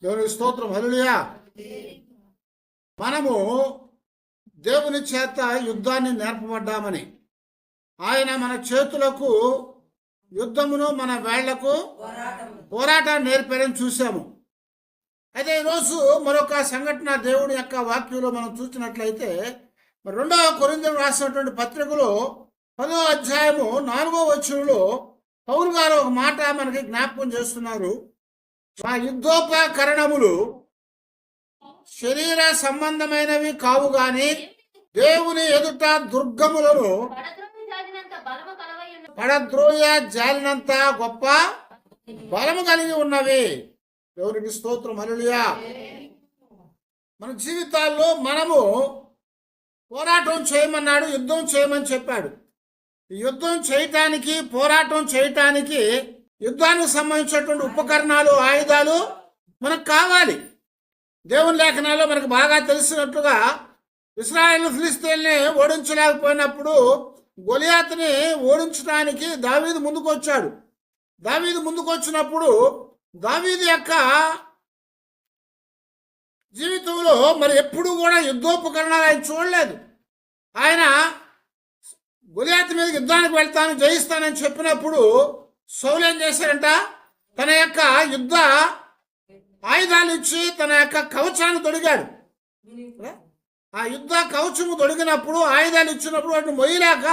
దేవుని స్తోత్రం. హల్లెలూయా. మనము దేవుని చేత యుద్ధాన్ని నేర్పబడ్డామని, ఆయన మన చేతులకు యుద్ధమును మన వేళ్లకు పోరాటాన్ని నేర్పారని చూసాము. అయితే ఈరోజు మరొక సంఘటన దేవుడి యొక్క వాక్యంలో మనం చూసినట్లయితే 2వ కొరింథీయులకు రాసినటువంటి పత్రికలో 10వ అధ్యాయము 4వ వచనంలో పౌలు గారు ఒక మాట మనకి జ్ఞాపకం చేస్తున్నారు. ఆ యుద్ధోపకరణములు శరీర సంబంధమైనవి కావు గాని దేవుని ఎదుట దుర్గములను పడద్రోయ జాలినంత గొప్ప బలము కలిగి ఉన్నవి. దేవునికి స్తోత్రం. హల్లెలూయా. మన జీవితాల్లో మనము పోరాటం చేయమన్నాడు, యుద్ధం చేయమని చెప్పాడు. యుద్ధం చేయటానికి, పోరాటం చేయటానికి యుద్ధానికి సంబంధించినటువంటి ఉపకరణాలు, ఆయుధాలు మనకు కావాలి. దేవుని లేఖనాల్లో మనకు బాగా తెలిసినట్లుగా ఇశ్రాయేలు ఫిలిష్తీయుల్ని ఓడించలేకపోయినప్పుడు గొలియాతుని ఓడించడానికి దావీదు ముందుకు వచ్చాడు. దావీదు ముందుకు వచ్చినప్పుడు దావీదు యొక్క జీవితంలో మరి ఎప్పుడు కూడా యుద్ధోపకరణాలు ఆయన చూడలేదు. ఆయన గొలియాతు మీద యుద్ధానికి వెళ్తాను, జయిస్తానని చెప్పినప్పుడు సౌలు ఏం చేశారంట, తన యొక్క యుద్ధ ఆయుధాలు ఇచ్చి తన యొక్క కవచాన్ని తొడిగాడు. ఆ యుద్ధ కవచము తొడిగినప్పుడు, ఆయుధాలు ఇచ్చినప్పుడు వాటిని మొయ్యలేక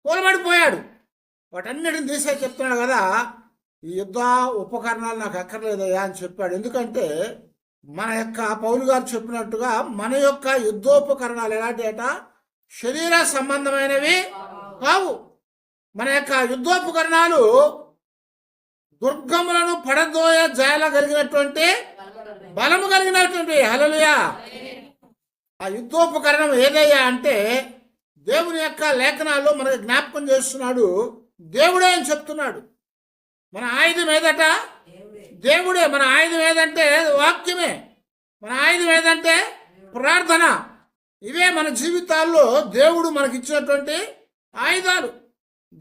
కూలబడిపోయాడు. వాటన్నిటిని తీసే చెప్తున్నాడు కదా, ఈ యుద్ధ ఉపకరణాలు నాకు అక్కర్లేదయ్యా అని చెప్పాడు. ఎందుకంటే మన యొక్క పౌలు గారు చెప్పినట్టుగా మన యొక్క యుద్ధోపకరణాలు ఎలాంటి అట, శరీర సంబంధమైనవి కావు. మన యొక్క యుద్ధోపకరణాలు దుర్గములను పడదోయ జాయగలిగినటువంటి బలము కలిగినటువంటి. హల్లెలూయా. ఆ యుద్ధోపకరణం ఏదయ్యా అంటే దేవుని యొక్క లేఖనాల్లో మనకు జ్ఞాపకం చేస్తున్నాడు, దేవుడే అని చెప్తున్నాడు. మన ఆయుధం ఏదట, దేవుడే. మన ఆయుధం ఏదంటే వాక్యమే. మన ఆయుధం ఏదంటే ప్రార్థన. ఇవే మన జీవితాల్లో దేవుడు మనకి ఇచ్చినటువంటి ఆయుధాలు.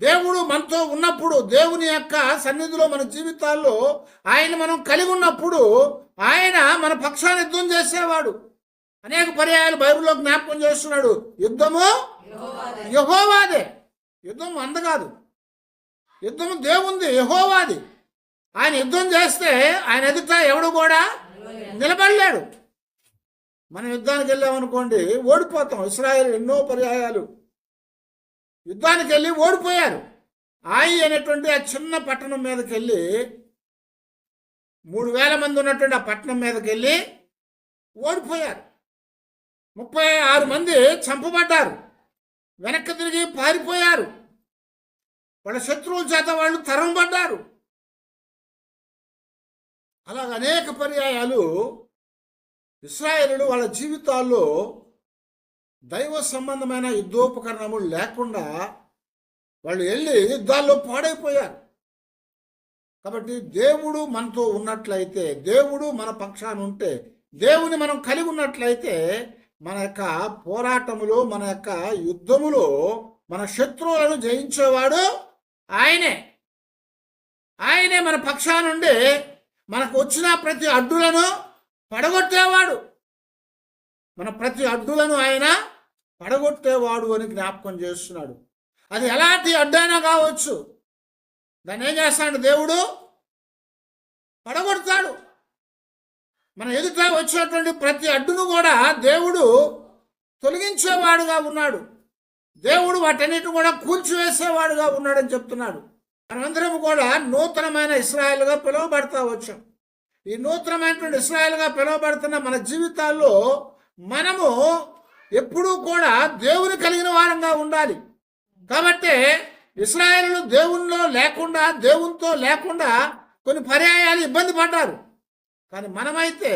దేవుడు మనతో ఉన్నప్పుడు, దేవుని యొక్క సన్నిధిలో మన జీవితాల్లో ఆయన మనం కలిగి ఉన్నప్పుడు ఆయన మన పక్షాన్ని యుద్ధం చేసేవాడు. అనేక పర్యాయాలు బైబిల్లో జ్ఞాపకం చేస్తున్నాడు, యుద్ధము యెహోవాదే. యుద్ధం అందగాదు, యుద్ధము దేవుంది, యెహోవాది. ఆయన యుద్ధం చేస్తే ఆయన ఎదుట ఎవడు కూడా నిలబడలేడు. మనం యుద్ధానికి వెళ్ళామనుకోండి ఓడిపోతాం. ఇశ్రాయేలు ఎన్నో పర్యాయాలు యుద్ధానికి వెళ్ళి ఓడిపోయారు. ఆయి అనేటువంటి ఆ చిన్న పట్టణం మీదకి వెళ్ళి 3000 మంది ఉన్నటువంటి ఆ పట్టణం మీదకి వెళ్ళి ఓడిపోయారు. 36 మంది చంపబడ్డారు, వెనక్కి తిరిగి పారిపోయారు. వాళ్ళ శత్రువుల చేత వాళ్ళు తరంపడ్డారు. అలాగ అనేక పర్యాయాలు ఇశ్రాయేలులు వాళ్ళ జీవితాల్లో దైవ సంబంధమైన యుద్ధోపకరణములు లేకుండా వాళ్ళు వెళ్ళి యుద్ధాల్లో పాడైపోయారు. కాబట్టి దేవుడు మనతో ఉన్నట్లయితే, దేవుడు మన పక్షాన ఉంటే, దేవుని మనం కలిగి ఉన్నట్లయితే మన యొక్క పోరాటములో, మన యొక్క యుద్ధములో మన శత్రువులను జయించేవాడు ఆయనే. ఆయనే మన పక్షానుండి మనకు వచ్చిన ప్రతి అడ్డులను పడగొట్టేవాడు. మన ప్రతి అడ్డులను ఆయన పడగొట్టేవాడు అని జ్ఞాపకం చేస్తున్నాడు. అది ఎలాంటి అడ్డైనా కావచ్చు, దాన్ని ఏం చేస్తాడు దేవుడు, పడగొడతాడు. మన ఎదుట వచ్చేటువంటి ప్రతి అడ్డును కూడా దేవుడు తొలగించేవాడుగా ఉన్నాడు. దేవుడు వాటన్నిటిని కూడా కూల్చివేసేవాడుగా ఉన్నాడని చెప్తున్నాడు. మనమందరం కూడా నూతనమైన ఇశ్రాయేలుగా పిలువబడతా వచ్చాం. ఈ నూతనమైనటువంటి ఇశ్రాయేలుగా పిలువబడుతున్న మన జీవితాల్లో మనము ఎప్పుడూ కూడా దేవుని కలిగిన వారంగా ఉండాలి. కాబట్టి ఇశ్రాయేలు దేవునిలో లేకుండా, దేవునితో లేకుండా కొన్ని పర్యాయాలు ఇబ్బంది పడ్డారు. కానీ మనమైతే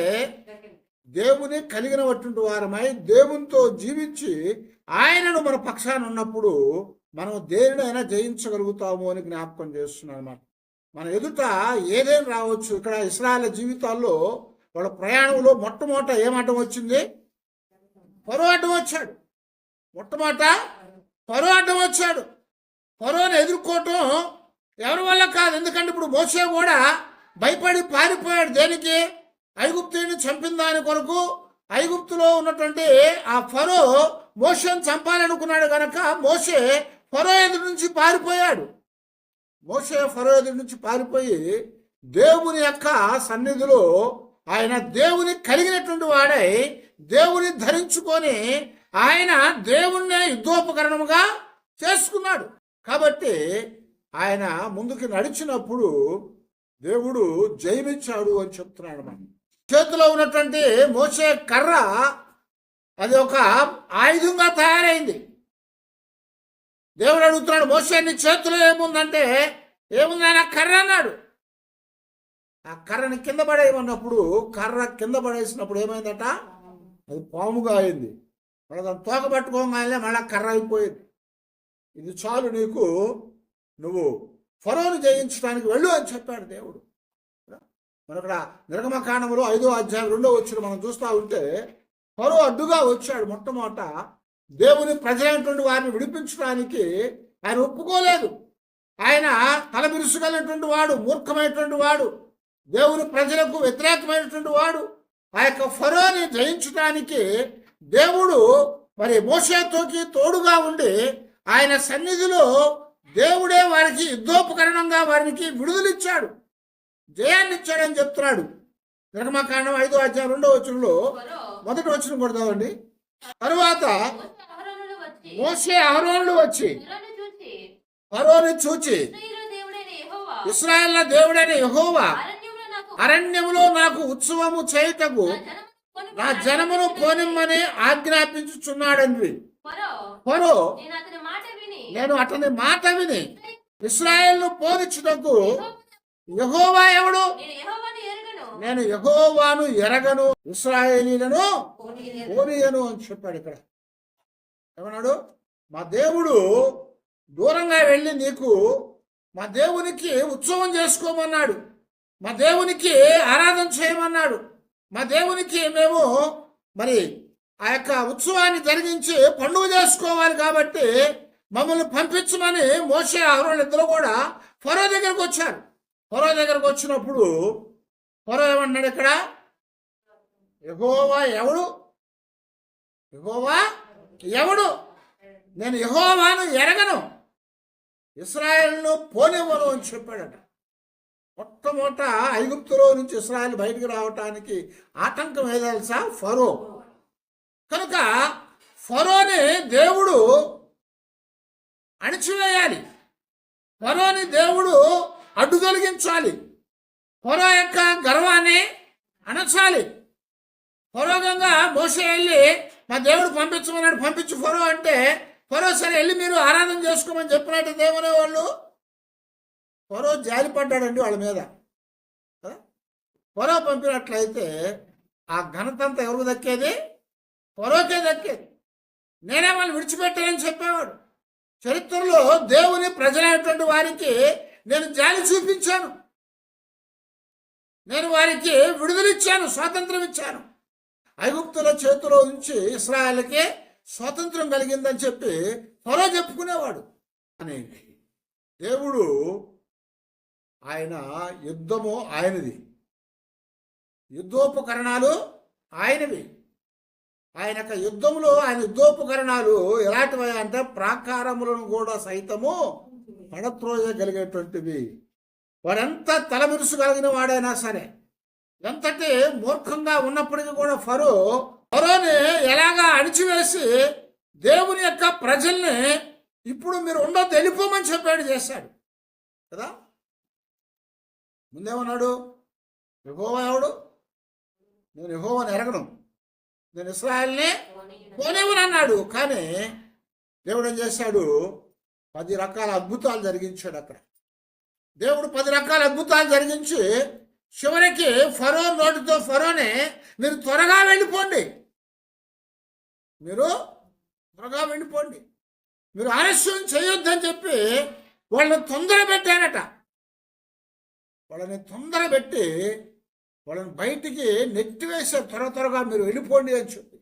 దేవుని కలిగినటువంటి వారమై దేవునితో జీవించి ఆయనను మన పక్షాన ఉన్నప్పుడు మనం దేనినైనా జయించగలుగుతాము అని జ్ఞాపకం చేస్తున్నాను అన్నమాట. మన ఎదుట ఏదేం రావచ్చు. ఇక్కడ ఇశ్రాయేలు జీవితాల్లో వాళ్ళ ప్రయాణంలో మొట్టమొదట ఏమాటం వచ్చింది, ఫరో అడ్డం వచ్చాడు. మొట్టమొదట ఫరో అడ్డం వచ్చాడు. ఫరోని ఎదుర్కోవటం ఎవరి వల్ల కాదు. ఎందుకంటే ఇప్పుడు మోషే కూడా భయపడి పారిపోయాడు. దేనికి? చంపిన దాని కొరకు ఐగుప్తులో ఉన్నటువంటి ఆ ఫరో మోషేను చంపాలనుకున్నాడు కనుక మోషే ఫరో ఎదురు నుంచి పారిపోయాడు. మోషే ఫరో ఎదురు నుంచి పారిపోయి దేవుని యొక్క సన్నిధిలో ఆయన దేవుని కలిగినటువంటి వాడై దేవుని ధరించుకొని ఆయన దేవుణ్ణే యుద్ధోపకరణముగా చేసుకున్నాడు. కాబట్టి ఆయన ముందుకు నడిచినప్పుడు దేవుడు జయమిచ్చాడు అని చెప్తున్నాడు. మనం చేతిలో ఉన్నటువంటి మోసే కర్ర అది ఒక ఆయుధంగా తయారైంది. దేవుడు అడుగుతున్నాడు, మోసే నీ చేతిలో ఏముందంటే ఏముంది ఆయన కర్ర అన్నాడు. ఆ కర్రని కింద పడేయమన్నప్పుడు కర్ర కింద పడేసినప్పుడు ఏమైందట, అది పాముగా అయింది. మళ్ళీ దాన్ని తోక పట్టుకోగానే మళ్ళీ కర్ర అయిపోయింది. ఇది చాలు నీకు, నువ్వు ఫరోను జయించడానికి వెళ్ళు అని చెప్పాడు దేవుడు. మన ఇక్కడ నిర్గమకాండములో 5వ అధ్యాయం 2వ వచనం మనం చూస్తూ ఉంటే ఫరో అడ్డుగా వచ్చాడు. మొట్టమొదట దేవుని ప్రజలైనటువంటి వారిని విడిపించడానికి ఆయన ఒప్పుకోలేదు. ఆయన తలబిరుసుగలిగినటువంటి వాడు, మూర్ఖమైనటువంటి వాడు, దేవుని ప్రజలకు వ్యతిరేకమైనటువంటి వాడు. ఆ యొక్క ఫరోని జయించడానికి దేవుడు మరి మోషేతోకి తోడుగా ఉండి ఆయన సన్నిధిలో దేవుడే వారికి యుద్ధోపకరణంగా వారికి విడుదలిచ్చాడు, జయాన్ని ఇచ్చాడని చెప్తున్నాడు. నిర్గమకాండం 5వ అధ్యాయం 2వ వచనంలో మొదటి వచనం కొడతామండి. తరువాత మోషే అహరోనులు వచ్చి ఫరోని చూచి, ఇశ్రాయేళ్ల దేవుడైన యెహోవా అరణ్యములో నాకు ఉత్సవము చేయుటకు నా జనమును పోనిమ్మని ఆజ్ఞాపించుచున్నాడని. ఫరో నేను అతని మాట విని ఇశ్రాయేలును పోనిచ్చుటకు యెహోవా ఎవడు, నేను యెహోవాను ఎరగను, ఇశ్రాయేలీలను పోనీయను అని చెప్పాడు. ఇక్కడ ఏమన్నాడు, మా దేవుడు దూరంగా వెళ్ళి నీకు మా దేవునికి ఉత్సవం చేసుకోమన్నాడు, మా దేవునికి ఆరాధన చేయమన్నాడు, మా దేవునికి మేము మరి ఆ యొక్క ఉత్సవాన్ని జరిగించి పండుగ చేసుకోవాలి, కాబట్టి మమ్మల్ని పంపించమని మోషే అహరోను ఇద్దరు కూడా ఫరో దగ్గరకు వచ్చారు. ఫరో దగ్గరకు వచ్చినప్పుడు ఫరో ఏమన్నాడు, ఇక్కడ యెహోవా ఎవడు, యెహోవా ఎవడు, నేను యెహోవాను ఎరగను, ఇశ్రాయేలును పోనివ్వను అని చెప్పాడట. మొట్టమొదట ఐగుప్తులో నుంచి ఇశ్రాయేలు బయటికి రావటానికి ఆటంకం ఏదో తెలుసా, ఫరో. కనుక ఫరోని దేవుడు అణిచివేయాలి, ఫరోని దేవుడు అడ్డు తొలగించాలి, ఫరో యొక్క గర్వాన్ని అణచాలి. ఫరోగంగా మోషే వెళ్ళి మా దేవుడు పంపించమన్నాడు, పంపించు ఫరో అంటే ఫరో సరే వెళ్ళి మీరు ఆరాధన చేసుకోమని చెప్పినట్టు దేవునే వాళ్ళు. ఫరో జాలిపడ్డాడండి వాళ్ళ మీద. ఫరో పంపినట్లయితే ఆ ఘనత అంతా ఎవరికి దక్కేది, ఫరోకే దక్కేది. నేనే వాళ్ళు విడిచిపెట్టానని చెప్పేవాడు. చరిత్రలో దేవుని ప్రజలైనటువంటి వారికి నేను జాలి చూపించాను, నేను వారికి విడుదలిచ్చాను, స్వాతంత్రం ఇచ్చాను. ఐగుప్తుల చేతిలో నుంచి ఇశ్రాయేలుకి స్వాతంత్రం కలిగిందని చెప్పి ఫరో చెప్పుకునేవాడు. అని దేవుడు ఆయన యుద్ధము ఆయనది, యుద్ధోపకరణాలు ఆయనవి. ఆయన యొక్క యుద్ధంలో ఆయన యుద్ధోపకరణాలు ఎలాంటివి అంటే ప్రాకారములను కూడా సైతము పడత్రోయగలిగేటువంటివి. వాడెంత తలమిరుసు కలిగిన వాడైనా సరే, ఎంతటి మూర్ఖంగా ఉన్నప్పటికీ కూడా ఫరోని ఎలాగా అణిచివేసి దేవుని యొక్క ప్రజల్ని ఇప్పుడు మీరు ఉండొద్దు వెళ్ళిపోమని చెప్పాడు, చేశాడు కదా. ముందేమన్నాడు, యెహోవా ఎవడు, నేను యెహోవాను ఎరగను, నేను ఇశ్రాయేలుని పోనివ్వను అన్నాడు. కానీ దేవుడు ఏం చేశాడు, 10 రకాల అద్భుతాలు జరిగించాడు. అక్కడ దేవుడు 10 రకాల అద్భుతాలు జరిగించి చివరికి ఫరో నోటితో ఫరోనే మీరు త్వరగా వెళ్ళిపోండి, మీరు త్వరగా వెళ్ళిపోండి, మీరు ఆలస్యం చేయొద్దని చెప్పి వాళ్ళని తొందర పెట్టానట. వాళ్ళని తొందర పెట్టి వాళ్ళని బయటికి నెట్టివేశారు, త్వరగా మీరు వెళ్ళిపోండి అని చెప్పి.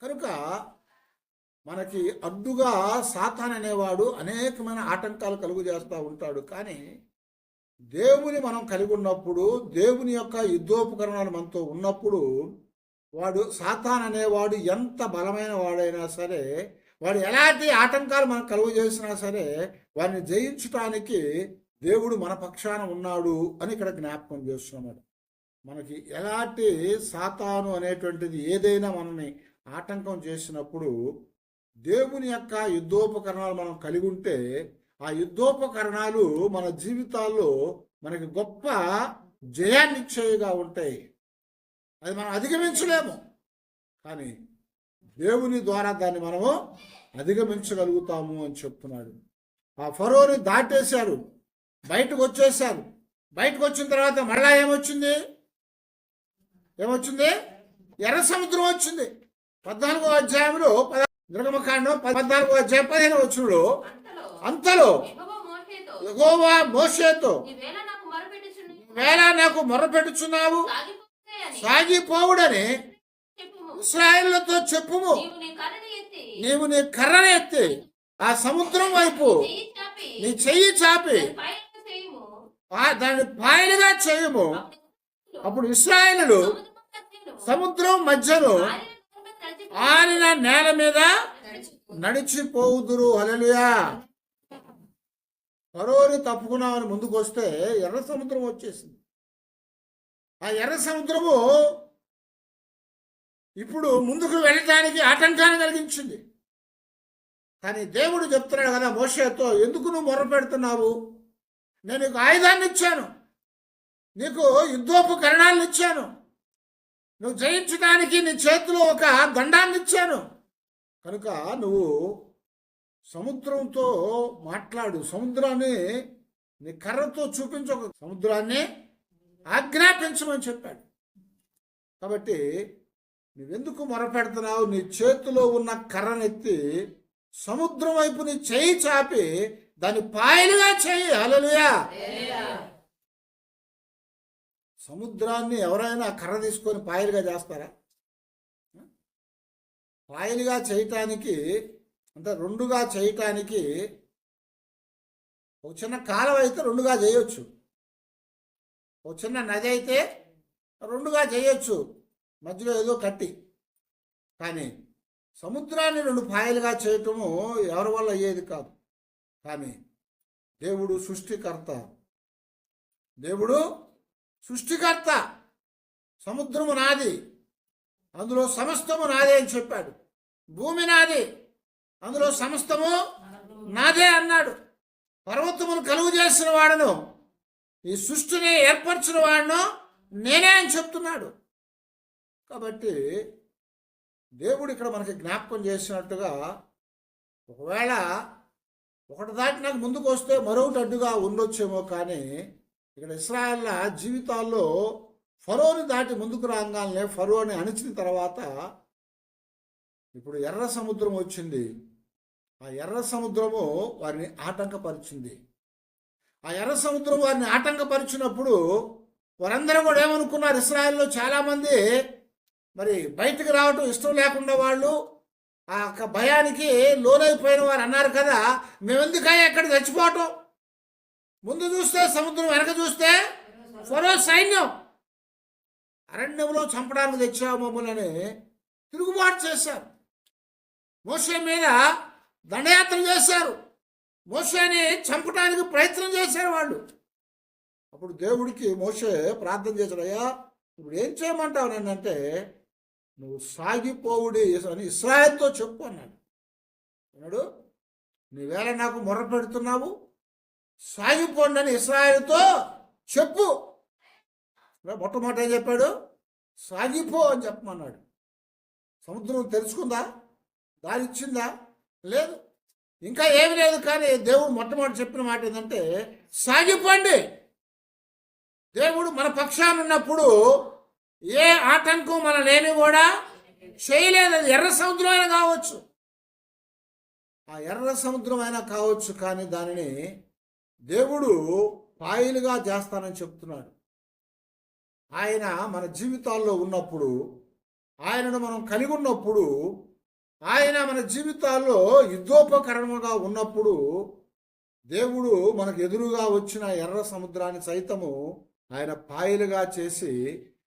కనుక మనకి అడ్డుగా సాతాన్ అనేవాడు అనేకమైన ఆటంకాలు కలుగు చేస్తూ ఉంటాడు. కానీ దేవుని మనం కలిగి ఉన్నప్పుడు, దేవుని యొక్క యుద్ధోపకరణాలు మనతో ఉన్నప్పుడు, వాడు సాతాన్ అనేవాడు ఎంత బలమైన వాడైనా సరే, వాడు ఎలాంటి ఆటంకాలు మనకు కలుగు చేసినా సరే, వాడిని జయించటానికి దేవుడు మన పక్షాన ఉన్నాడు అని ఇక్కడ జ్ఞాపకం చేస్తున్నాడు. మనకి ఎలాంటి సాతాను అనేటువంటిది ఏదైనా మనల్ని ఆటంకం చేసినప్పుడు, దేవుని యొక్క యుద్ధోపకరణాలు మనం కలిగి ఉంటే, ఆ యుద్ధోపకరణాలు మన జీవితాల్లో మనకి గొప్ప జయాన్నిచ్చేవిగా ఉంటాయి. అది మనం అధిగమించలేము, కానీ దేవుని ద్వారా దాన్ని మనము అధిగమించగలుగుతాము అని చెప్తున్నాడు. ఆ ఫరోని దాటేశారు, బయటకు వచ్చేసారు. బయటకు వచ్చిన తర్వాత మళ్ళా ఏమొచ్చింది? ఎర్ర సముద్రం వచ్చింది. 14వ అధ్యాయంలో నిర్గమకాండం 14వ అధ్యాయం 15వ వచనంలో, అంతలో యెహోవా మోషేతో, వేళ నాకు మొరపెట్టుచున్నావు, సాగిపోవుడని ఇశ్రాయేలుతో చెప్పుము. నీవు నీ కర్రను ఎత్తి ఆ సముద్రం వైపు నీ చెయ్యి చాపి దాన్ని పాయలుగా చేయము. అప్పుడు ఇశ్రాయేలులు సముద్రం మధ్యలో ఆరిన నేల మీద నడిచిపోవుదురు. హల్లెలూయా. ఫరోని తప్పుకున్నామని ముందుకు వస్తే ఎర్ర సముద్రం వచ్చేసింది. ఆ ఎర్ర సముద్రము ఇప్పుడు ముందుకు వెళ్ళటానికి ఆటంకాన్ని కలిగించింది. కానీ దేవుడు చెప్తున్నాడు కదా మోషేతో, ఎందుకు నువ్వు మొర్ర పెడుతున్నావు? నేను నీకు ఆయుధాన్ని ఇచ్చాను, నీకు యుద్ధోపకరణాలను ఇచ్చాను, నువ్వు జయించడానికి నీ చేతిలో ఒక దండాన్ని ఇచ్చాను. కనుక నువ్వు సముద్రంతో మాట్లాడు, సముద్రాన్ని నీ కర్రతో చూపించు, ఒక సముద్రాన్ని ఆజ్ఞాపించమని చెప్పాడు. కాబట్టి నువ్వెందుకు మొరపెడుతున్నావు? నీ చేతిలో ఉన్న కర్రనెత్తి సముద్రం వైపు నీ చేయి చాపి దాన్ని పాయలుగా చేయి. హల్లెలూయా. సముద్రాన్ని ఎవరైనా కర్ర తీసుకొని పాయలుగా చేస్తారా? పాయలుగా చేయటానికి అంటే రెండుగా చేయటానికి ఒక చిన్న కాలువ అయితే రెండుగా చేయొచ్చు, ఒక చిన్న నది అయితే రెండుగా చేయొచ్చు, మధ్యలో ఏదో కట్టి. కానీ సముద్రాన్ని రెండు పాయలుగా చేయటము ఎవరి వల్ల అయ్యేది కాదు. కానీ దేవుడు సృష్టికర్త, దేవుడు సృష్టికర్త. సముద్రము నాది, అందులో సమస్తము నాదే అని చెప్పాడు. భూమి నాది, అందులో సమస్తము నాదే అన్నాడు. పర్వతమును కలుగు చేసిన వాడును, ఈ సృష్టిని ఏర్పరిచిన వాడును నేనే అని చెప్తున్నాడు. కాబట్టి దేవుడు ఇక్కడ మనకి జ్ఞాపకం చేసినట్టుగా, ఒకవేళ ఒకటి దాటి నాకు ముందుకు వస్తే మరొకటి అడ్డుగా ఉండొచ్చేమో, కానీ ఇక్కడ ఇశ్రాయేళ్ల జీవితాల్లో ఫరోని దాటి ముందుకు రాగానే, ఫరోని అణిచిన తర్వాత ఇప్పుడు ఎర్ర సముద్రం వచ్చింది. ఆ ఎర్ర సముద్రము వారిని ఆటంకపరిచింది. ఆ ఎర్ర సముద్రం వారిని ఆటంకపరిచినప్పుడు వారందరూ కూడా ఏమనుకున్నారు? ఇశ్రాయేల్లో చాలామంది మరి బయటకు రావటం ఇష్టం లేకుండా వాళ్ళు ఆ భయానికి లోనైపోయిన వారు అన్నారు కదా, మేమెందుకయ్యా ఎక్కడ చచ్చిపోవటం? ముందు చూస్తే సముద్రం, వెనక చూస్తే ఫరో సైన్యం. అరణ్యంలో చంపడానికి తెచ్చావు మమ్మల్ని తిరుగుబాటు చేశారు. మోషే మీద దండయాత్ర చేశారు, మోషేని చంపడానికి ప్రయత్నం చేశారు వాళ్ళు. అప్పుడు దేవుడికి మోషే ప్రార్థన చేశాడు, అయ్యా ఇప్పుడు ఏం చేయమంటావు నన్ను అంటే, నువ్వు సాగిపోవుడి అని ఇశ్రాయేలుతో చెప్పు అన్నాడు. అన్నాడు, నీవేళ నాకు మొర్ర పెడుతున్నావు, సాగిపోండి అని ఇశ్రాయేలుతో చెప్పు. మొట్టమొదటి ఏం చెప్పాడు? సాగిపో అని చెప్పమన్నాడు. సముద్రం తెరుచుకుందా? దారి ఇచ్చిందా? లేదు, ఇంకా ఏమి లేదు. కానీ దేవుడు మొట్టమొదటి చెప్పిన మాట ఏంటంటే సాగిపోండి. దేవుడు మన పక్షాన ఉన్నప్పుడు ఏ ఆటంకం మనల్ని కూడా చేయలేదు. అది ఎర్ర సముద్రం అయినా కావచ్చు, ఆ ఎర్ర సముద్రం అయినా కావచ్చు, కానీ దానిని దేవుడు పాయలుగా చేస్తానని చెప్తున్నాడు. ఆయన మన జీవితాల్లో ఉన్నప్పుడు, ఆయనను మనం కలిగి ఉన్నప్పుడు, ఆయన మన జీవితాల్లో యుద్ధోపకరణముగా ఉన్నప్పుడు దేవుడు మనకు ఎదురుగా వచ్చిన ఎర్ర సముద్రాన్ని సైతము ఆయన పాయలుగా చేసి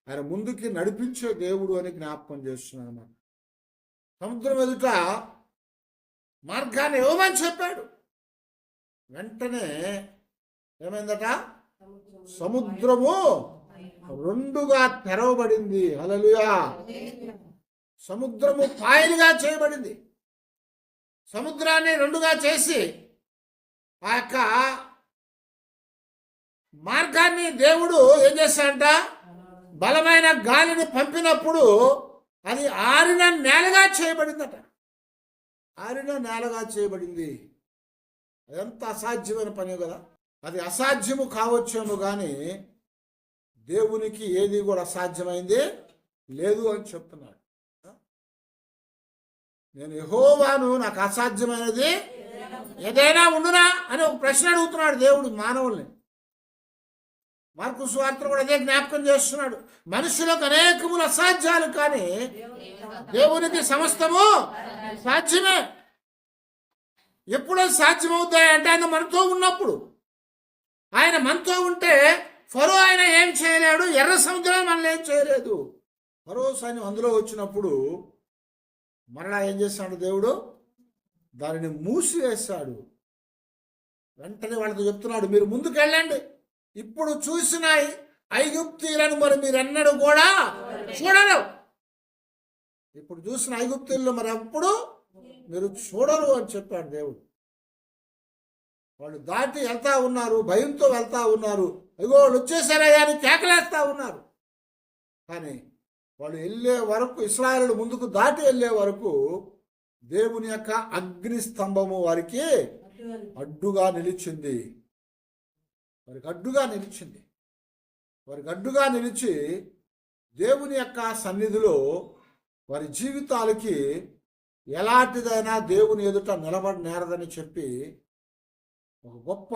ఆయన ముందుకి నడిపించే దేవుడు అని జ్ఞాపకం చేస్తున్నాడు అన్నమాట. సముద్రం ఎదుట మార్గాన్ని ఇవ్వమని చెప్పాడు. వెంటనే ఏమైందట? సముద్రము రెండుగా తెరవబడింది. హల్లెలూయా. సముద్రము పాయలుగా చేయబడింది. సముద్రాన్ని రెండుగా చేసి ఆ యొక్క మార్గాన్ని దేవుడు ఏం చేశాడంట? బలమైన గాలిని పంపినప్పుడు అది ఆరిన నేలగా చేయబడిందట. ఆరిన నేలగా చేయబడింది. అదంత అసాధ్యమైన పని కదా. అది అసాధ్యము కావచ్చేమో కానీ దేవునికి ఏది కూడా అసాధ్యమైంది లేదు అని చెప్తున్నాడు. నేను యెహోవాను, నాకు అసాధ్యమైనది ఏదైనా ఉండునా అని ఒక ప్రశ్న అడుగుతున్నాడు దేవుడు మానవుల్ని. మార్కు సువార్తలో కూడా అదే జ్ఞాపకం చేస్తున్నాడు. మనుషులకు అనేకములు అసాధ్యాలు, కానీ దేవునికి సమస్తము సాధ్యమే. ఎప్పుడో సాధ్యమవుతాయంటే ఆయన మనతో ఉన్నప్పుడు. ఆయన మనతో ఉంటే ఫరో ఆయన ఏం చేయలేడు, ఎర్ర సముద్రం మనల్ని ఏం చేయలేదు. ఫరో సైన్యం అందులో వచ్చినప్పుడు మరలా ఏం చేస్తాడు దేవుడు? దానిని మూసివేశాడు. వెంటనే వాళ్ళతో చెప్తున్నాడు, మీరు ముందుకు వెళ్ళండి, ఇప్పుడు చూసిన ఐగుప్తీయులను మరి మీరెన్నడూ కూడా చూడరు. ఇప్పుడు చూసిన ఐగుప్తీయులను మరి ఎప్పుడు మీరు చూడరు అని చెప్పాడు దేవుడు. వాళ్ళు దాటి వెళ్తా ఉన్నారు, భయంతో వెళ్తా ఉన్నారు. అయ్యో వాళ్ళు వచ్చేసారయ్యా అని కేకలేస్తా ఉన్నారు. కానీ వాళ్ళు వెళ్ళే వరకు, ఇశ్రాయేలు ముందుకు దాటి వెళ్ళే వరకు దేవుని యొక్క అగ్ని స్తంభము వారికి అడ్డుగా నిలిచింది. వారికి అడ్డుగా నిలిచింది. వారికి అడ్డుగా నిలిచి దేవుని యొక్క సన్నిధిలో వారి జీవితాలకి ఎలాంటిదైనా దేవుని ఎదుట నిలబడనేరదని చెప్పి ఒక గొప్ప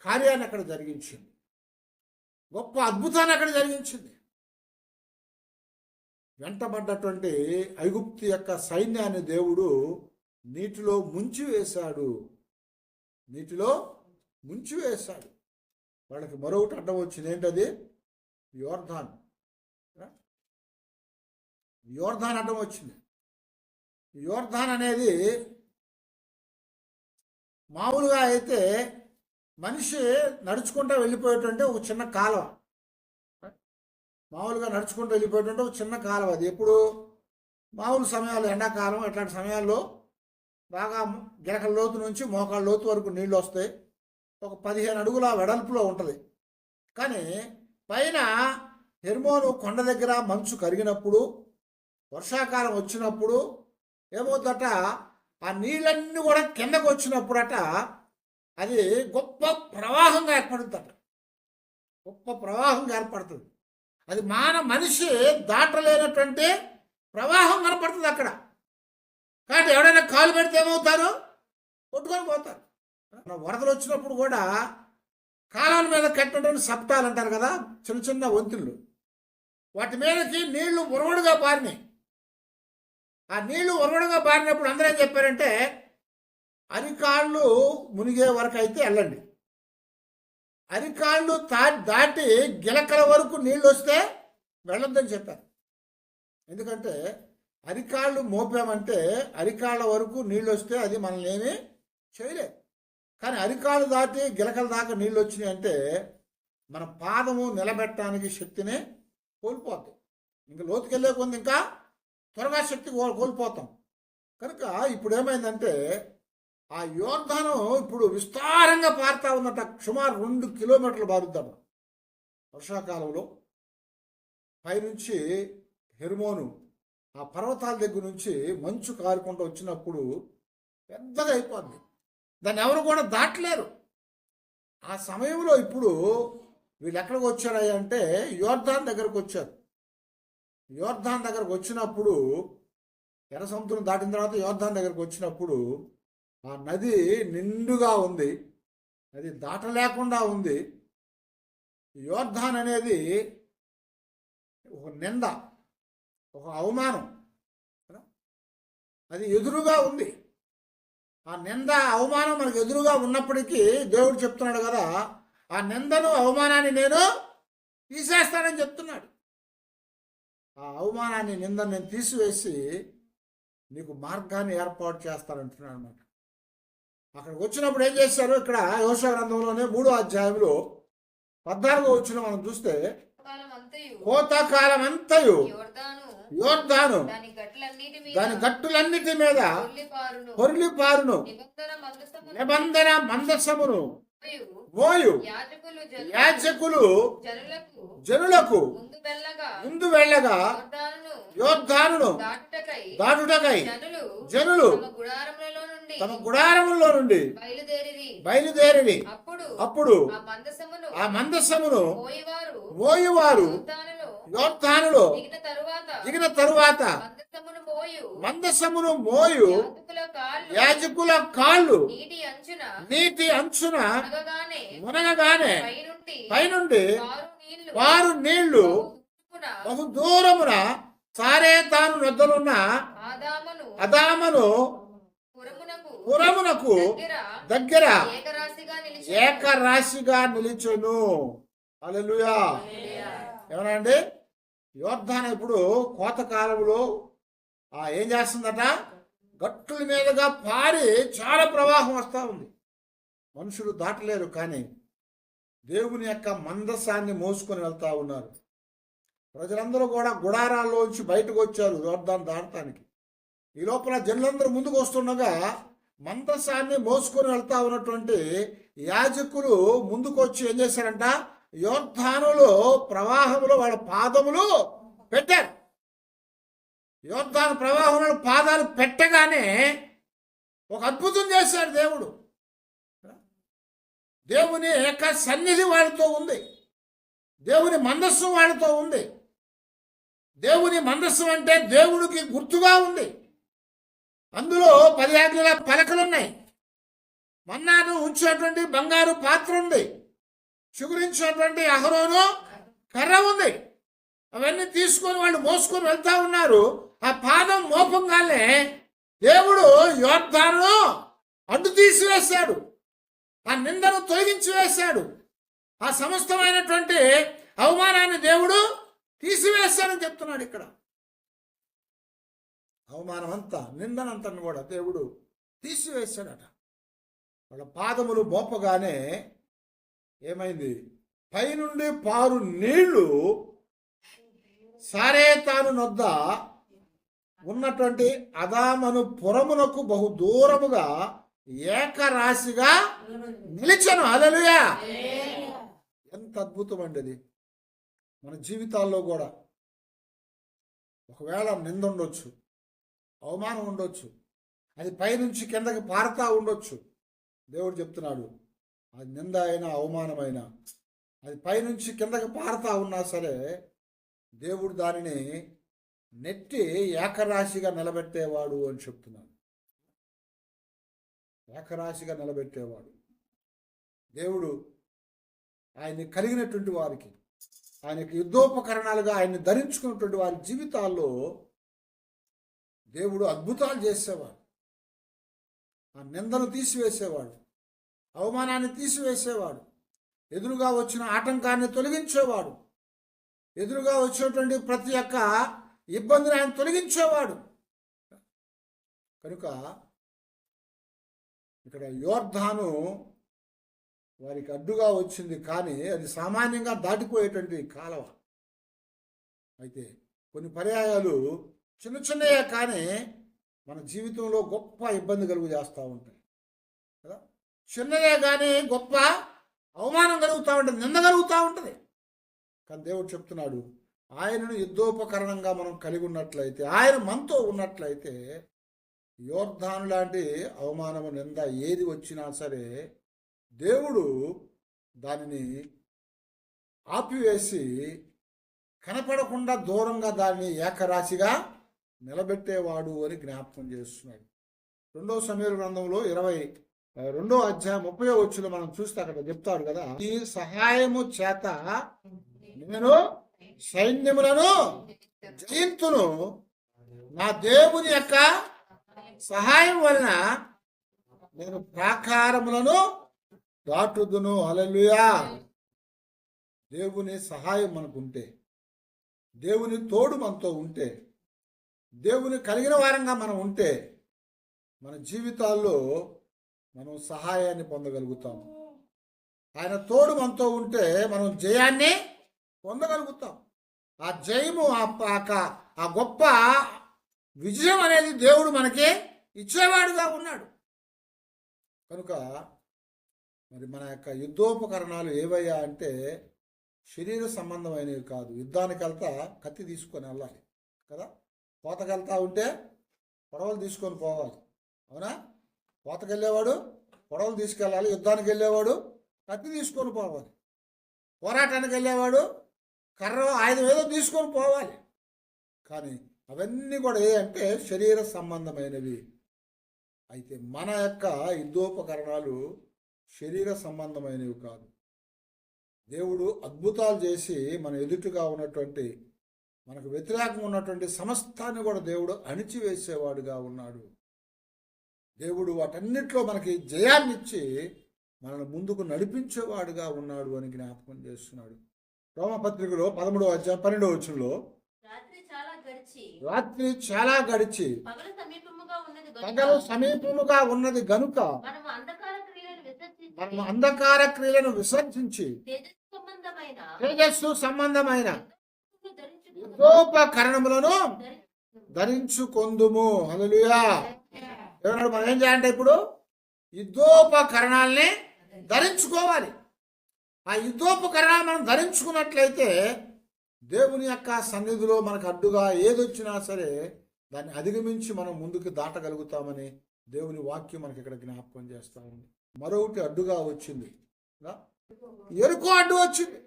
కార్యాన్ని అక్కడ జరిగించింది. గొప్ప అద్భుతాన్ని అక్కడ జరిగించింది. వెంటబడ్డటువంటి ఐగుప్తు యొక్క సైన్యాన్ని దేవుడు నీటిలో ముంచివేశాడు. నీటిలో ముంచివేశాడు. వాళ్ళకి మరొకటి అడ్డం వచ్చింది. ఏంటది? యోర్దాన్. యోర్దాన్ అడ్డం వచ్చింది. యోర్దాన్ అనేది మామూలుగా అయితే మనిషి నడుచుకుంటూ వెళ్ళిపోయేటంటే ఒక చిన్న కాలువ. మామూలుగా నడుచుకుంటూ వెళ్ళిపోయేటంటే ఒక చిన్న కాలువ. అది ఎప్పుడు మామూలు సమయాలు, ఎండాకాలం అట్లాంటి సమయాల్లో బాగా గిరకల లోతు నుంచి మోకాళ్ళ లోతు వరకు నీళ్ళు వస్తాయి. ఒక 15 అడుగుల వెడల్పులో ఉంటుంది. కానీ పైన హెర్మోను కొండ దగ్గర మంచు కరిగినప్పుడు, వర్షాకాలం వచ్చినప్పుడు ఏమవుతుందట, ఆ నీళ్ళన్నీ కూడా కిందకు వచ్చినప్పుడట అది గొప్ప ప్రవాహంగా ఏర్పడుతుందట. గొప్ప ప్రవాహంగా ఏర్పడుతుంది. అది మనిషి దాటలేనటువంటి ప్రవాహం కనపడుతుంది అక్కడ. కాబట్టి ఎవడైనా కాలు పెడితే ఏమవుతారు? కొట్టుకొని పోతారు. వరదలు వచ్చినప్పుడు కూడా కాలాల మీద కట్టినటువంటి సప్టాలు అంటారు కదా, చిన్న చిన్న వంతులు, వాటి మీదకి నీళ్లు ఉరవడుగా పారినాయి. ఆ నీళ్లు ఉరవడుగా పారినప్పుడు అందరూ ఏం చెప్పారంటే, అరికాళ్ళు మునిగే వరకు అయితే వెళ్ళండి, అరికాళ్ళు దాటి గిలకల వరకు నీళ్ళు వస్తే వెళ్ళొద్దని చెప్పారు. ఎందుకంటే అరికాళ్ళు మోపామంటే అరికాళ్ళ వరకు నీళ్ళు వస్తే అది మనల్ని ఏమీ చేయలేదు. కానీ అరికాళ్ళు దాటి గిలకల దాకా నీళ్ళు వచ్చినాయి అంటే మన పాదము నిలబెట్టడానికి శక్తిని కోల్పోతాం. ఇంకా లోతుకెళ్ళే కొంది ఇంకా త్వరగా శక్తి కోల్పోతాం. కనుక ఇప్పుడు ఏమైందంటే ఆ యోర్దాను ఇప్పుడు విస్తారంగా పారుతా ఉందట. సుమారు 2 కిలోమీటర్లు పారుద్దాం. వర్షాకాలంలో పైనుంచి హెర్మోను ఆ పర్వతాల దగ్గర నుంచి మంచు కారుకుంటూ వచ్చినప్పుడు పెద్దగా అయిపోద్ది. దాన్ని ఎవరు కూడా దాటలేరు. ఆ సమయంలో ఇప్పుడు వీళ్ళు ఎక్కడికి వచ్చారయ్యా అంటే యోర్దాన్ దగ్గరకు వచ్చారు. యోర్దాన్ దగ్గరకు వచ్చినప్పుడు, ఎర్ర సముద్రం దాటిన తర్వాత యోర్దాన్ దగ్గరకు వచ్చినప్పుడు ఆ నది నిండుగా ఉంది. నది దాటలేకుండా ఉంది. యోర్దాన్ అనేది ఒక నింద, ఒక అవమానం. అది ఎదురుగా ఉంది. ఆ నింద అవమానం మనకు ఎదురుగా ఉన్నప్పటికీ దేవుడు చెప్తున్నాడు కదా, ఆ నిందను అవమానాన్ని నేను తీసేస్తానని చెప్తున్నాడు. ఆ అవమానాన్ని నిందను నేను తీసివేసి నీకు మార్గాన్ని ఏర్పాటు చేస్తానంటున్నాడు అన్నమాట. అక్కడికి వచ్చినప్పుడు ఏం చేశారు? ఇక్కడ యోషువ గ్రంథంలోనే 3వ అధ్యాయంలో 14వ వచనం మనం చూస్తే, కోతకాలం అంతయు యోర్దాను దాని గట్టులన్నిటి మీద పొర్లి పారును, నిబంధన మందసమును మోయు యాజకులు జనులకు ముందు వెళ్ళగా యోర్దానును దాటుటకై జనులు తమ గుడారములో నుండి బయలుదేరి అప్పుడు ఆ మందసమును మోయువారు యోర్దానులో దిగిన తరువాత మందసమును మోయు యాజకుల కాళ్ళు నీటి అంచున మునగగానే పైనుండి వారు నీళ్లు బహు దూరమున సారే తాను నొద్దలున్న అదామను పురమునకు దగ్గర ఏకరాశిగా నిలిచెను. హల్లెలూయా. ఏమనండి? యోర్దాను ఇప్పుడు కోతకాలంలో ఏం చేస్తుందట? గట్టుల మీదుగా పారి చాలా ప్రవాహం వస్తూ ఉంది. మనుషులు దాటలేరు, కానీ దేవుని యొక్క మందసాన్ని మోసుకొని వెళ్తా ఉన్నారు. ప్రజలందరూ కూడా గుడారాల్లోంచి బయటకు వచ్చారు యోర్దాను దాటడానికి. ఈ లోపల జనులందరూ ముందుకు వస్తుండగా మందసాన్ని మోసుకొని వెళ్తా ఉన్నటువంటి యాజకులు ముందుకు వచ్చి ఏం చేశారంట? యోర్దానులో ప్రవాహంలో వాళ్ళ పాదములు పెట్టారు. యోర్దాను ప్రవాహంలో పాదాలు పెట్టగానే ఒక అద్భుతం చేశాడు దేవుడు. దేవుని యొక్క సన్నిధి వాళ్ళతో ఉంది, దేవుని మందస్సు వాళ్ళతో ఉంది. దేవుని మందస్సు అంటే దేవుడికి గుర్తుగా ఉంది. అందులో 10 ఆజ్ఞల పలకలున్నాయి. మన్నాను ఉంచేటువంటి బంగారు పాత్ర ఉంది, చిగురించినటువంటి అహరోను కర్ర ఉంది. అవన్నీ తీసుకొని వాళ్ళు మోసుకొని వెళ్తా ఉన్నారు. ఆ పాదం మోపంగానే దేవుడు యోర్దాను అడ్డు తీసివేశాడు, ఆ నిందను తొలగించి వేశాడు. ఆ సమస్తమైనటువంటి అవమానాన్ని దేవుడు తీసివేశాడని చెప్తున్నాడు ఇక్కడ. అవమానం అంతా, నిందనంతా కూడా దేవుడు తీసివేశాడట. వాళ్ళ పాదములు మోపగానే ఏమైంది? పైనుండి పారు నీళ్లు సారే తాను నొద్ద ఉన్నటువంటి అదామను పురమునకు బహు దూరముగా ఏకరాశిగా నిలిచెను. హల్లెలూయా. ఎంత అద్భుతం అండి అది. మన జీవితాల్లో కూడా ఒకవేళ నింద ఉండొచ్చు, అవమానం ఉండొచ్చు, అది పైనుంచి కిందకి పారుతా ఉండొచ్చు. దేవుడు చెప్తున్నాడు, అది నింద అయినా అవమానమైనా అది పైనుంచి కిందకి పారుతా ఉన్నా సరే దేవుడు దానిని నెట్టి ఏకరాశిగా నిలబెట్టేవాడు అని చెప్తున్నాడు. ఏకరాశిగా నిలబెట్టేవాడు దేవుడు. ఆయన్ని కలిగినటువంటి వారికి, ఆయనకి యుద్ధోపకరణాలుగా ఆయన్ని ధరించుకున్నటువంటి వారి జీవితాల్లో దేవుడు అద్భుతాలు చేసేవాడు. ఆ నిందను తీసివేసేవాడు, అవమానాన్ని తీసివేసేవాడు, ఎదురుగా వచ్చిన ఆటంకాన్ని తొలగించేవాడు, ఎదురుగా వచ్చినటువంటి ప్రతి ఒక్క ఇబ్బందిని ఆయన తొలగించేవాడు. కనుక ఇక్కడ యోర్దాను వారికి అడ్డుగా వచ్చింది, కానీ అది సామాన్యంగా దాటిపోయేటువంటి కాలవ. అయితే కొన్ని పర్యాయాలు చిన్న చిన్నయే కానీ మన జీవితంలో గొప్ప ఇబ్బంది కలుగు చేస్తూ ఉంటాయి కదా. చిన్నదే కానీ గొప్ప అవమానం కలుగుతూ ఉంటుంది, నింద కలుగుతూ ఉంటుంది. కానీ దేవుడు చెప్తున్నాడు, ఆయనను యుద్ధోపకరణంగా మనం కలిగి ఉన్నట్లయితే, ఆయన మనతో ఉన్నట్లయితే యోర్దాను లాంటి అవమానము నింద ఏది వచ్చినా సరే దేవుడు దానిని ఆపివేసి కనపడకుండా దూరంగా దాన్ని ఏకరాశిగా నిలబెట్టేవాడు అని జ్ఞాపకం చేస్తున్నాడు. 2వ సమూయేలు గ్రంథంలో 22వ అధ్యాయం 30వ వచనంలో మనం చూస్తే అక్కడ చెప్తాడు కదా, ఈ సహాయము చేత నేను సైన్యములను జయింతును, నా దేవుని యొక్క సహాయం వలన నేను ప్రాకారములను దాటుదును. హల్లెలూయా. దేవుని సహాయం మనకుంటే, దేవుని తోడు మనతో ఉంటే, దేవుని కలిగిన వారంగా మనం ఉంటే మన జీవితాల్లో మనం సహాయాన్ని పొందగలుగుతాం. ఆయన తోడు మనతో ఉంటే మనం జయాన్ని పొందగలుగుతాం. ఆ జయము, ఆ గొప్ప విజయం అనేది దేవుడు మనకి ఇచ్చేవాడుగా ఉన్నాడు. కనుక మరి మన యొక్క యుద్ధోపకరణాలు ఏవయ్యా అంటే శరీర సంబంధమైనవి కాదు. యుద్ధానికి వెళ్తా కత్తి తీసుకొని వెళ్ళాలి కదా. కోతకెళ్తా ఉంటే పొడవలు తీసుకొని పోవాలి, అవునా? కోతకెళ్ళేవాడు పొడవలు తీసుకెళ్ళాలి, యుద్ధానికి వెళ్ళేవాడు కత్తి తీసుకొని పోవాలి, పోరాటానికి వెళ్ళేవాడు కర్ర ఆయుధం ఏదో తీసుకొని పోవాలి. కానీ అవన్నీ కూడా ఏ అంటే శరీర సంబంధమైనవి. అయితే మన యొక్క యుద్ధోపకరణాలు శరీర సంబంధమైనవి కాదు. దేవుడు అద్భుతాలు చేసి మన ఎదుటిగా ఉన్నటువంటి, మనకు వ్యతిరేకంగా ఉన్నటువంటి సమస్తాన్ని కూడా దేవుడు అణిచివేసేవాడుగా ఉన్నాడు. దేవుడు వాటన్నిటిలో మనకి జయాన్నిచ్చి మనల్ని ముందుకు నడిపించేవాడుగా ఉన్నాడు అని జ్ఞాపకం చేస్తున్నాడు. రోమపత్రికలో 13వ అధ్యాయం 12వ వచనంలో రాత్రి చాలా గడిచి పగలు సమీపముగా ఉన్నది గనుక మనము అంధకార క్రియలను విసర్జించి తేజస్సు సంబంధమైన యుద్ధోపకరణములను ధరించుకొందుము. హల్లెలూయా. ఏమన్నాడు? మనం ఏం చేయాలంటే ఇప్పుడు యుద్ధోపకరణాలని ధరించుకోవాలి. ఆ యుద్ధోపకరణాలు మనం ధరించుకున్నట్లయితే దేవుని యొక్క సన్నిధిలో మనకు అడ్డుగా ఏదొచ్చినా సరే దాన్ని అధిగమించి మనం ముందుకు దాటగలుగుతామని దేవుని వాక్యం మనకి ఇక్కడ జ్ఞాపకం చేస్తా ఉంది. మరొకటి అడ్డుగా వచ్చింది, ఎరుకో అడ్డు వచ్చింది.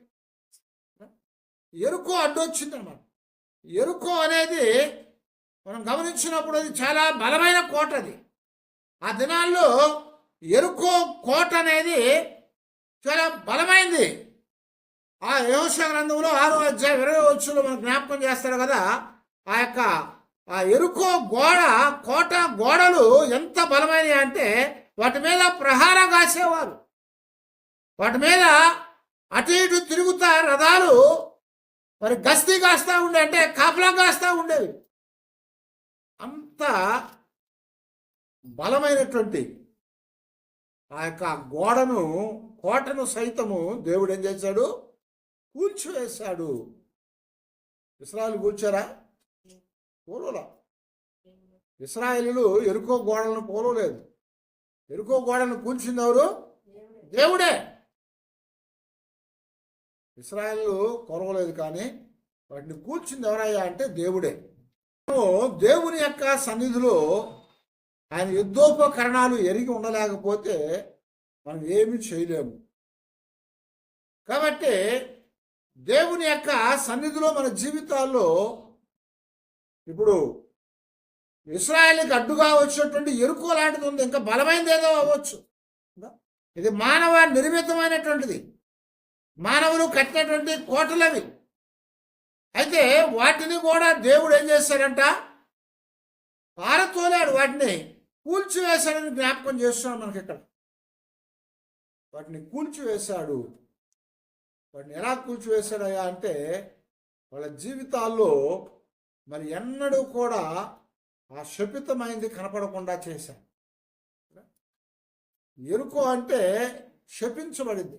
ఎరుకో అడ్డు వచ్చింది అన్నమాట. ఎరుకో అనేది మనం గమనించినప్పుడు అది చాలా బలమైన కోట. అది ఆ దినాల్లో ఎరుకో కోట అనేది చాలా బలమైంది. ఆ యెహోషువ గ్రంథంలో 6వ అధ్యాయం 20వ వచనంలో మనం జ్ఞాపకం చేస్తారు కదా. ఆ ఎరుకో కోట గోడలు ఎంత బలమైనవి అంటే వాటి మీద ప్రహారం కాసేవారు, వాటి మీద అటు ఇటు తిరుగుతా రథాలు మరి గస్తీ కాస్తా ఉండే, అంటే కాపలా కాస్తా ఉండేవి. అంత బలమైనటువంటి ఆ యొక్క కోటను సైతము దేవుడు ఏం చేశాడు? కూల్చివేశాడు. ఇశ్రాయేలు కూల్చారా? పోలోలా. ఇశ్రాయేలీలు ఎరుకో గోడలను పోలోలేదు. ఎరుకో గోడలను కూల్చింది ఎవరు? దేవుడే. ఇశ్రాయేలు కొరవలేదు, కానీ వాటిని కూల్చింది ఎవరయ్యా అంటే దేవుడే. దేవుని యొక్క సన్నిధిలో ఆయన యుద్ధోపకరణాలు ఎరిగి ఉండలేకపోతే మనం ఏమీ చేయలేము. కాబట్టి దేవుని యొక్క సన్నిధిలో మన జీవితాల్లో ఇప్పుడు ఇశ్రాయేలుకి అడ్డుగా వచ్చినటువంటి ఎరుకో లాంటిది ఉంది, ఇంకా బలమైనది ఏదో అవ్వచ్చు. ఇది మానవ నిర్మితమైనటువంటిది, మానవులు కట్టినటువంటి కోటలవి. అయితే వాటిని కూడా దేవుడు ఏం చేశాడంట? పారతోలాడు, వాటిని కూల్చివేశాడని జ్ఞాపకం చేస్తున్నాడు మనకి ఇక్కడ. వాటిని కూల్చివేశాడు. వాటిని ఎలా కూల్చివేశాడయ్యా అంటే వాళ్ళ జీవితాల్లో మరి ఎన్నడూ కూడా ఆ శపితమైంది కనపడకుండా చేశాడు. ఎరుకో అంటే శపించబడింది.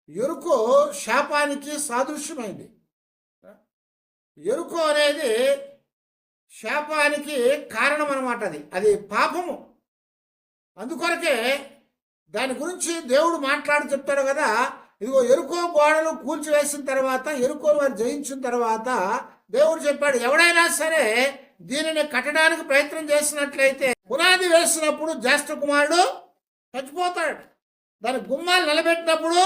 ఎరుకో శాపానికి సాదృశ్యమైంది. ఎరుకో అనేది శాపానికి కారణం అన్నమాట. అది పాపము. అందుకొరకే దాని గురించి దేవుడు మాట్లాడి చెప్తాడు కదా. ఇదిగో ఎరుకో గోడలు కూల్చివేసిన తర్వాత, ఎరుకో వారు జయించిన తర్వాత దేవుడు చెప్పాడు, ఎవడైనా సరే దీనిని కట్టడానికి ప్రయత్నం చేసినట్లయితే పునాది వేసినప్పుడు జ్యేష్ఠ కుమారుడు చచ్చిపోతాడు, దాని గుమ్మాలు నిలబెట్టినప్పుడు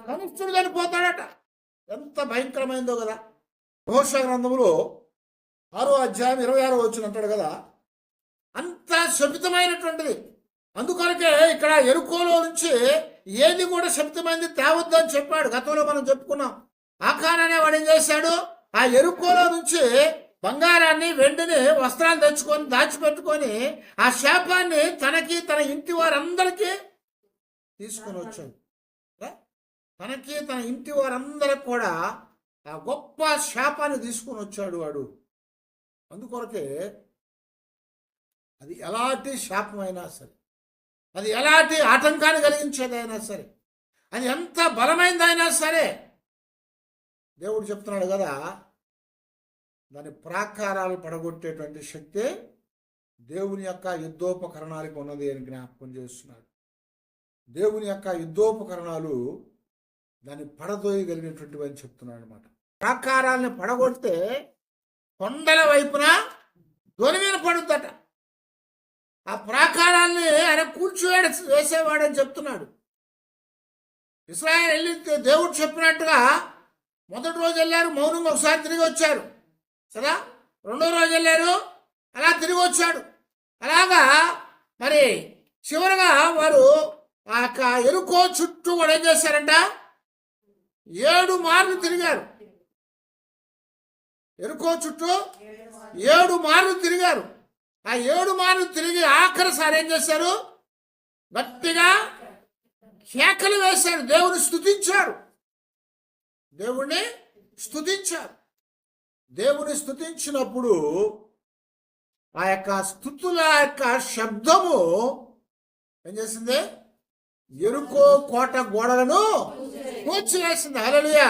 కనిష్ఠుడు చనిపోతాడట. ఎంత భయంకరమైందో కదా. యెహోషువ గ్రంథంలో 6వ అధ్యాయం 26వ వచనం అంటాడు కదా, అంత శపితమైనటువంటిది. అందుకొరకే ఇక్కడ ఎరుకోలో నుంచి ఏది కూడా శపితమైంది తేవద్దు అని చెప్పాడు. గతంలో మనం చెప్పుకున్నాం. ఆకాన్ అనేవాడు ఏం చేశాడు? ఆ ఎరుకోలో నుంచి బంగారాన్ని వెండిని వస్త్రాలు తెచ్చుకొని దాచిపెట్టుకొని ఆ శాపాన్ని తనకి తన ఇంటి వారందరికీ తీసుకొని వచ్చాడు. తనకి తన ఇంటి వారందరికి కూడా ఆ గొప్ప శాపాన్ని తీసుకొని వచ్చాడు వాడు. అందుకొరకే అది ఎలాంటి శాపమైనా సరే, అది ఎలాంటి ఆటంకాన్ని కలిగించేదైనా సరే, అది ఎంత బలమైనదైనా సరే, దేవుడు చెప్తున్నాడు కదా, దాని ప్రాకారాలు పడగొట్టేటువంటి శక్తి దేవుని యొక్క యుద్ధోపకరణాలకు ఉన్నది అని జ్ఞాపకం చేస్తున్నాడు. దేవుని యొక్క యుద్ధోపకరణాలు దాన్ని పడదోయగలిగినటువంటివి అని చెప్తున్నాడు అనమాట. ప్రాకారాలను పడగొడితే కొండల వైపున ధ్వని వినపడుద్దట. ఆ ప్రాకారాల్ని ఆయన వేసేవాడని చెప్తున్నాడు. ఇశ్రాయేలు వెళ్ళి దేవుడు చెప్పినట్టుగా మొదటి రోజు వెళ్ళారు, మౌనంగా ఒకసారి తిరిగి వచ్చారు కదా. రెండో రోజు వెళ్ళారు, అలా తిరిగి వచ్చాడు. అలాగా మరి చివరిగా వారు ఆ యొక్క ఎరుకో చుట్టూ కూడా ఏం చేశారంట, 7 మార్లు తిరిగారు. ఎరుకో చుట్టూ 7 మార్లు తిరిగారు. ఆ 7 మార్లు తిరిగి ఆఖరిసారి ఏం చేశారు, గట్టిగా కేకలు వేశారు, దేవుని స్తుతించారు. దేవుణ్ణి స్తుతించారు. దేవుని స్తుతించినప్పుడు ఆ యొక్క స్తుతుల యొక్క శబ్దము ఏం చేసింది, ఎరుకో కోట గోడలను కూల్చివేసింది. హల్లెలూయా.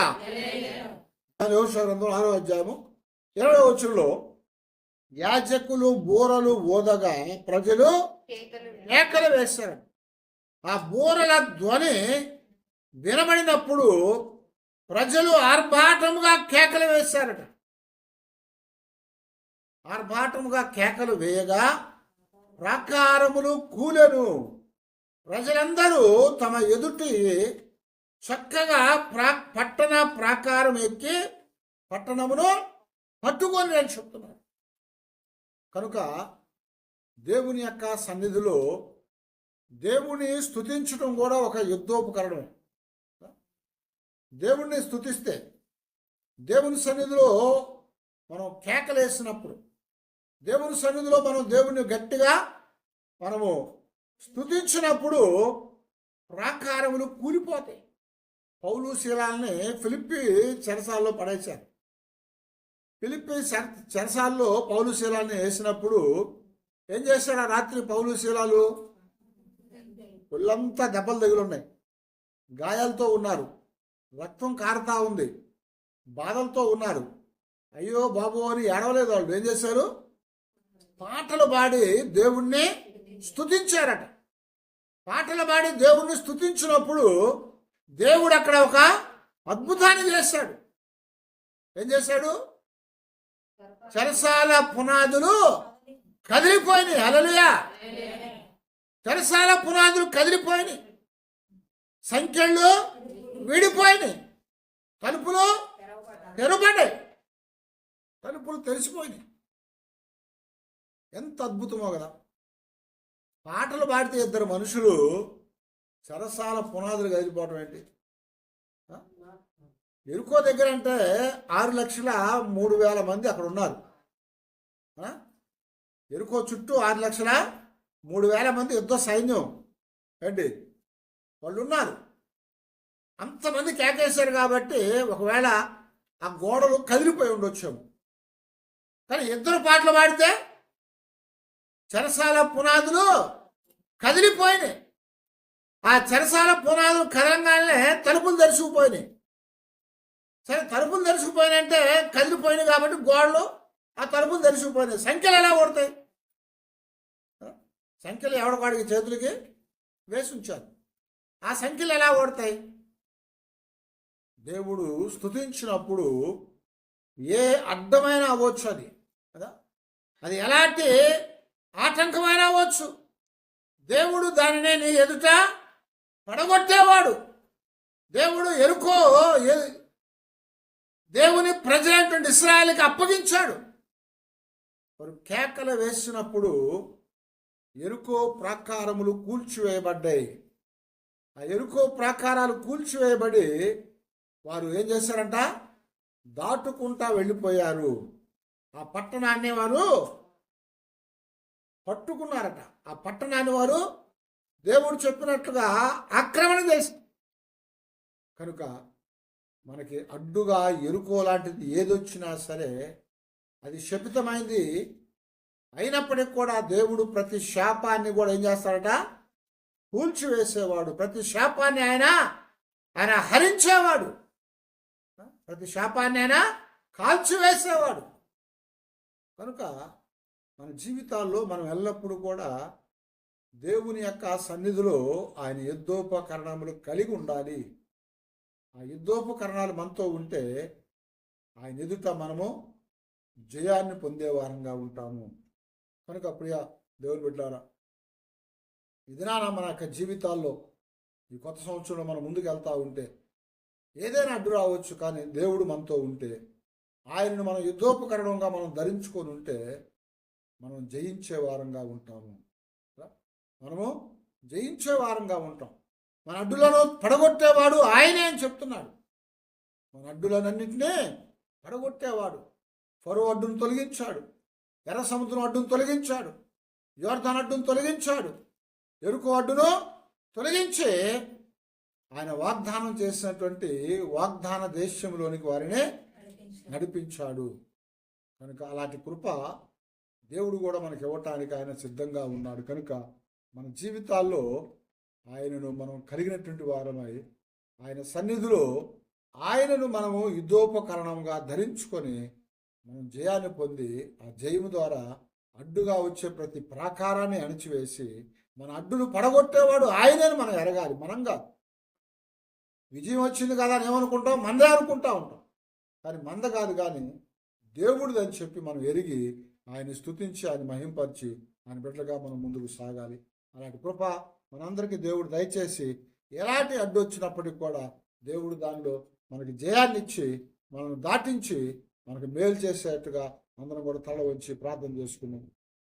యెహోషువ గ్రంథం 6వ అధ్యాయము 20వ వచనంలో యాజకులు బూరలు ఊదగా ప్రజలు కేకలు వేశారు. ఆ బూరల ధ్వని వినబడినప్పుడు ప్రజలు ఆర్భాటముగా కేకలు వేశారట. ఆర్భాటముగా కేకలు వేయగా ప్రాకారములు కూలెను. ప్రజలందరూ తమ ఎదుటి చక్కగా పట్టణ ప్రాకారం ఎక్కి పట్టణమును పట్టుకొని అని చెప్తున్నారు. కనుక దేవుని యొక్క సన్నిధిలో దేవుని స్తుతించడం కూడా ఒక యుద్ధోపకరణమే. దేవుణ్ణి స్తుతిస్తే, దేవుని సన్నిధిలో మనం కేకలేసినప్పుడు, దేవుని సన్నిధిలో మనం దేవుణ్ణి గట్టిగా మనము స్తుతించినప్పుడు ప్రాకారములు కూలిపోతాయి. పౌలు శీలాల్ని ఫిలిప్పి చెరసాల్లో పడేశారు. ఫిలిప్పి చెరసాల్లో పౌలు శీలాల్ని వేసినప్పుడు ఏం చేశారు, ఆ రాత్రి పౌలు శీలాలు ఒళ్ళంతా దెబ్బలు తగిలున్నాయి, గాయాలతో ఉన్నారు, రక్తం కారుతా ఉంది, బాధలతో ఉన్నారు. అయ్యో బాబు అని ఏడవలేదు. వాళ్ళు ఏం చేశారు, పాటలు పాడి దేవుణ్ణి స్తుతించారట. పాటలు పాడి దేవుణ్ణి స్తుతించినప్పుడు దేవుడు అక్కడ ఒక అద్భుతాన్ని చేశాడు. ఏం చేశాడు, చెరసాల పునాదులు కదిలిపోయినాయి. హల్లెలూయా. చెరసాల పునాదులు కదిలిపోయినాయి, సంఖ్యలు విడిపోయినాయి, తలుపులు తెరవబడ్డాయి, తలుపులు తెరిచిపోయినాయి. ఎంత అద్భుతమో కదా. పాటలు పాడితే 2 మనుషులు చెరసాల పునాదులు కదిలిపోవటం ఏంటి? ఎరుకో దగ్గర అంటే 6,03,000 మంది అక్కడ ఉన్నారు. ఎరుకో చుట్టూ 6,03,000 మంది యుద్ధ సైన్యం ఏంటి వాళ్ళు ఉన్నారు. అంతమంది కేకేశారు కాబట్టి ఒకవేళ ఆ గోడలు కదిలిపోయి ఉండొచ్చాము. కానీ 2 పాటలు పాడితే చెరసాల పునాదులు కదిలిపోయినాయి. ఆ చెరసాల పునాదులు కదలంగానే తలుపులు తెరుచుకుపోయినాయి. సరే, తలుపులు తెరుచుకుపోయినాయంటే కదిలిపోయినాయి కాబట్టి గోడలు ఆ తలుపులు తెరుచుకుపోయినాయి. సంఖ్యలు ఎలా కొడతాయి? సంఖ్యలు ఎవడవాడికి చేతులకి వేసి ఉంచారు. ఆ సంఖ్యలు ఎలా కొడతాయి? దేవుడు స్తుతించినప్పుడు ఏ అడ్డమైనా అవ్వచ్చు, అది కదా, అది ఎలాంటి ఆటంకమైనా అవ్వచ్చు. దేవుడు దానినే నీ ఎదుట పడగొట్టేవాడు. దేవుడు ఎరుకో దేవుని ప్రజలైనటువంటి ఇశ్రాయేలుకి అప్పగించాడు. వారు కేకలు వేసినప్పుడు ఎరుకో ప్రాకారములు కూల్చివేయబడ్డాయి. ఆ ఎరుకో ప్రాకారాలు కూల్చివేయబడి వారు ఏం చేశారంట, దాటుకుంటా వెళ్ళిపోయారు. ఆ పట్టణాన్ని వారు పట్టుకున్నారట. ఆ పట్టణాన్ని వారు దేవుడు చెప్పినట్లుగా ఆక్రమణ చేసి, కనుక మనకి అడ్డుగా ఎరుకో లాంటిది ఏదొచ్చినా సరే అది శపితమైంది అయినప్పటికీ కూడా దేవుడు ప్రతి శాపాన్ని కూడా ఏం చేస్తాడట, కూల్చివేసేవాడు. ప్రతి శాపాన్ని ఆయన హరించేవాడు. ప్రతి శాపాన్ని ఆయన కాల్చివేసేవాడు. కనుక మన జీవితాల్లో మనం ఎల్లప్పుడూ కూడా దేవుని యొక్క సన్నిధిలో ఆయన యుద్ధోపకరణములు కలిగి ఉండాలి. ఆ యుద్ధోపకరణాలు మనతో ఉంటే ఆయన ఎదుట మనము జయాన్ని పొందేవారంగా ఉంటాము. కనుక ప్రియ దేవుని బిడ్డలారా, ఈ దినాన మన యొక్క జీవితాల్లో ఈ కొత్త సంవత్సరంలో మనం ముందుకు వెళ్తూ ఉంటే ఏదైనా అడ్డు రావచ్చు, కానీ దేవుడు మనతో ఉంటే ఆయనను మనం యుద్ధోపకరణంగా మనం ధరించుకొని ఉంటే మనం జయించే వారంగా ఉంటాము. మనము జయించే వారంగా ఉంటాం. మన అడ్డులను పడగొట్టేవాడు ఆయనే అని చెప్తున్నాడు. మన అడ్డులనన్నింటినీ పడగొట్టేవాడు. ఫరో అడ్డును తొలగించాడు, ఎర్ర సముద్రం అడ్డును తొలగించాడు, యోర్దాను అడ్డును తొలగించాడు, ఎరుకో అడ్డును తొలగించి ఆయన వాగ్దానం చేసినటువంటి వాగ్దాన దేశంలోనికి వారిని నడిపించాడు. కనుక అలాంటి కృప దేవుడు కూడా మనకి ఇవ్వటానికి ఆయన సిద్ధంగా ఉన్నాడు. కనుక మన జీవితాల్లో ఆయనను మనం కలిగినటువంటి వారమై ఆయన సన్నిధిలో ఆయనను మనము యుద్ధోపకరణంగా ధరించుకొని మనం జయాన్ని పొంది ఆ జయము ద్వారా అడ్డుగా వచ్చే ప్రతి ప్రాకారాన్ని అణిచివేసి మన అడ్డును పడగొట్టేవాడు ఆయనని మనం ఎరగాలి. మనం కాదు. విజయం వచ్చింది కదా అని ఏమనుకుంటాం, మందే అనుకుంటా ఉంటాం. కానీ మంద కాదు, కానీ దేవుడిది అని చెప్పి మనం ఎరిగి ఆయన స్తుతించి ఆయన మహింపరిచి ఆయన బిడ్డలుగా మనం ముందుకు సాగాలి. అలాంటి కృప మనందరికీ దేవుడు దయచేసి ఎలాంటి అడ్డు వచ్చినప్పటికి కూడా దేవుడు దానిలో మనకి జయాన్ని ఇచ్చి మనల్ని దాటించి మనకు మేలు చేసేట్టుగా అందరం కూడా తల వంచి ప్రార్థన చేసుకున్నాం.